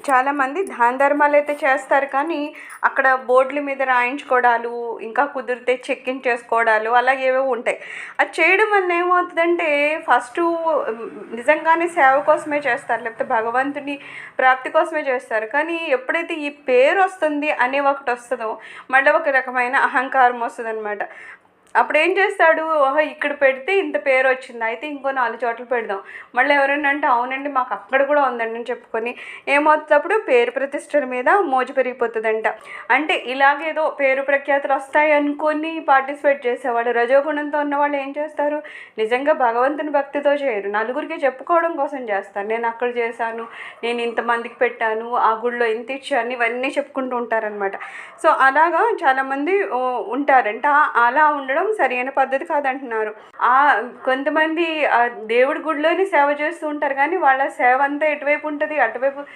చాలామంది దాన ధర్మాలైతే చేస్తారు కానీ, అక్కడ బోర్డుల మీద రాయించుకోవడాలు, ఇంకా కుదిరితే చెక్కించేసుకోవడాలు అలాగేవో ఉంటాయి. అది చేయడం వల్ల ఏమవుతదంటే, ఫస్టు నిజంగానే సేవ కోసమే చేస్తారు. లేకపోతే భగవంతుని ప్రాప్తి కోసమే చేస్తారు. కానీ ఎప్పుడైతే ఈ పేరొస్తుంది అనే ఒకటొస్తదో, మళ్ళీ ఒక రకమైన అహంకారం వస్తదనమాట. అప్పుడేం చేస్తాడు, ఓహో! ఇక్కడ పెడితే ఇంత పేరొచ్చింది. అయితే ఇంకో 4 చోట్ల పెడదాం. మళ్ళీ ఎవరైనా అంటే, అవునండి మాకు అక్కడ కూడా ఉందండి అని చెప్పుకొని, ఏమవుతదప్పుడు పేరు ప్రతిష్టల మీద మోజు పెరిగిపోతదంట. అంటే ఇలాగేదో పేరు ప్రఖ్యాతులొస్తాయి అనుకోని పార్టిసిపేట్ చేసేవాళ్ళు. రజోగుణంతో ఉన్నవాళ్ళు ఏం చేస్తారు, నిజంగా భగవంతుని భక్తితో చేయరు. నలుగురికి చెప్పుకోవడం కోసం చేస్తారు. నేను అక్కడ చేశాను, నేను ఇంతమందికి పెట్టాను, ఆ గుడిలో ఇంత ఇచ్చాను, ఇవన్నీ చెప్పుకుంటూ ఉంటారనమాట. సో, అలాగా చాలామంది ఉంటారంట. అలా ఉండడం సరైన పద్ధతి కాదంటున్నారు. కొంతమంది దేవుడి గుడిలోనే సేవ చేస్తూ ఉంటారు కానీ, వాళ్ళ సేవ అంతా ఎటువైపు ఉంటది, అటువైపు